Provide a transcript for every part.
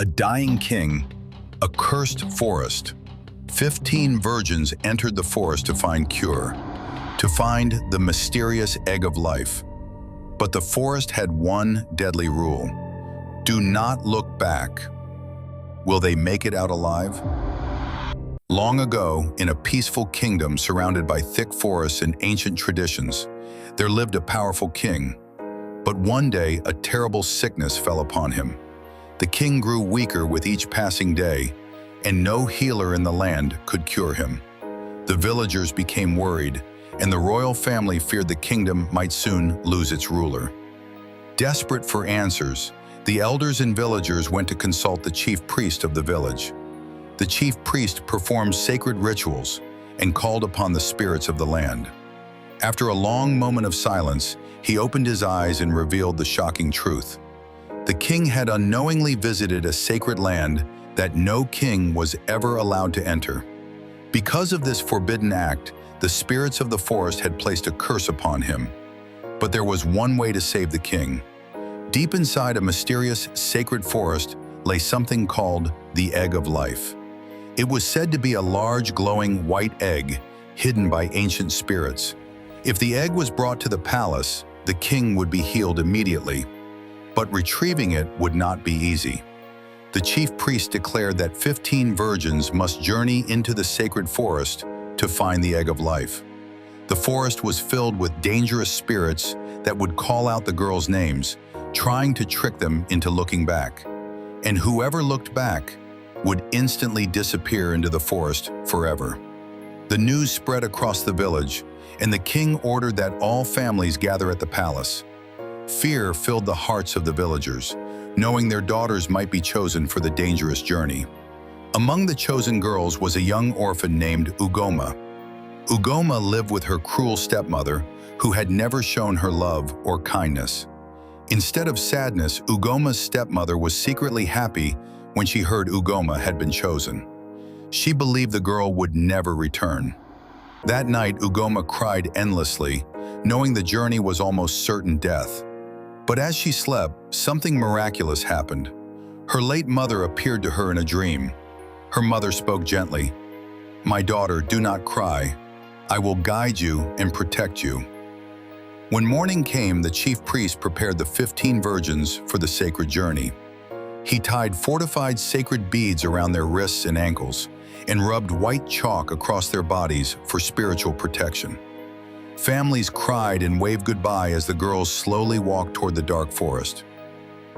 A dying king, a cursed forest. 15 virgins entered the forest to find cure, to find the mysterious egg of life. But the forest had one deadly rule: do not look back. Will they make it out alive? Long ago, in a peaceful kingdom surrounded by thick forests and ancient traditions, there lived a powerful king. But one day, a terrible sickness fell upon him. The king grew weaker with each passing day, and no healer in the land could cure him. The villagers became worried, and the royal family feared the kingdom might soon lose its ruler. Desperate for answers, the elders and villagers went to consult the chief priest of the village. The chief priest performed sacred rituals and called upon the spirits of the land. After a long moment of silence, he opened his eyes and revealed the shocking truth. The king had unknowingly visited a sacred land that no king was ever allowed to enter. Because of this forbidden act, the spirits of the forest had placed a curse upon him. But there was one way to save the king. Deep inside a mysterious, sacred forest lay something called the Egg of Life. It was said to be a large, glowing white egg hidden by ancient spirits. If the egg was brought to the palace, the king would be healed immediately. But retrieving it would not be easy. The chief priest declared that 15 virgins must journey into the sacred forest to find the Egg of Life. The forest was filled with dangerous spirits that would call out the girls' names, trying to trick them into looking back. And whoever looked back would instantly disappear into the forest forever. The news spread across the village, and the king ordered that all families gather at the palace. Fear filled the hearts of the villagers, knowing their daughters might be chosen for the dangerous journey. Among the chosen girls was a young orphan named Ugoma. Ugoma lived with her cruel stepmother, who had never shown her love or kindness. Instead of sadness, Ugoma's stepmother was secretly happy when she heard Ugoma had been chosen. She believed the girl would never return. That night, Ugoma cried endlessly, knowing the journey was almost certain death. But as she slept, something miraculous happened. Her late mother appeared to her in a dream. Her mother spoke gently, "My daughter, do not cry. I will guide you and protect you." When morning came, the chief priest prepared the 15 virgins for the sacred journey. He tied fortified sacred beads around their wrists and ankles and rubbed white chalk across their bodies for spiritual protection. Families cried and waved goodbye as the girls slowly walked toward the dark forest.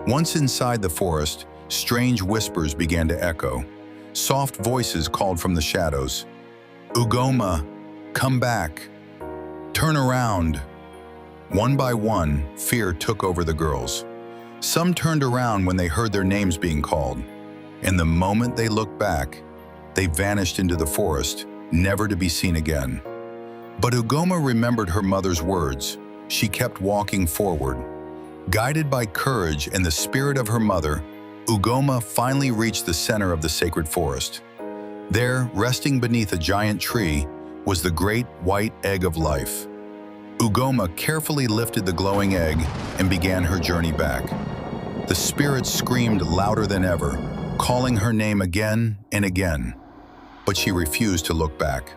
Once inside the forest, strange whispers began to echo. Soft voices called from the shadows. "Ugoma, come back. Turn around." One by one, fear took over the girls. Some turned around when they heard their names being called, and the moment they looked back, they vanished into the forest, never to be seen again. But Ugoma remembered her mother's words. She kept walking forward. Guided by courage and the spirit of her mother, Ugoma finally reached the center of the sacred forest. There, resting beneath a giant tree, was the great white egg of life. Ugoma carefully lifted the glowing egg and began her journey back. The spirits screamed louder than ever, calling her name again and again. But she refused to look back.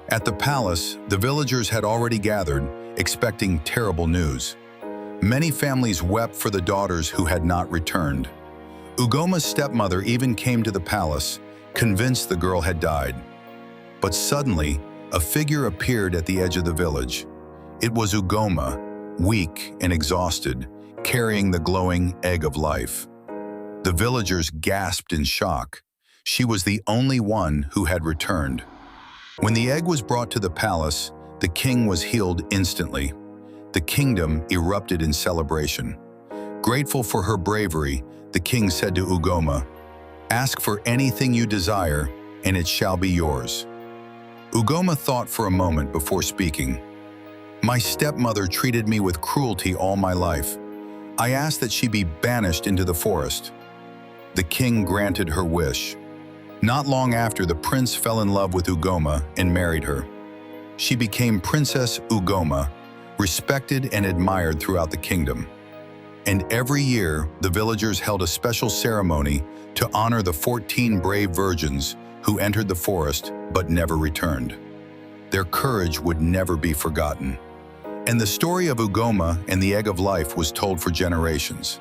At the palace, the villagers had already gathered, expecting terrible news. Many families wept for the daughters who had not returned. Ugoma's stepmother even came to the palace, convinced the girl had died. But suddenly, a figure appeared at the edge of the village. It was Ugoma, weak and exhausted, carrying the glowing egg of life. The villagers gasped in shock. She was the only one who had returned. When the egg was brought to the palace, the king was healed instantly. The kingdom erupted in celebration. Grateful for her bravery, the king said to Ugoma, "Ask for anything you desire, and it shall be yours." Ugoma thought for a moment before speaking. "My stepmother treated me with cruelty all my life. I ask that she be banished into the forest." The king granted her wish. Not long after, the prince fell in love with Ugoma and married her. She became Princess Ugoma, respected and admired throughout the kingdom. And every year, the villagers held a special ceremony to honor the 14 brave virgins who entered the forest but never returned. Their courage would never be forgotten. And the story of Ugoma and the Egg of Life was told for generations.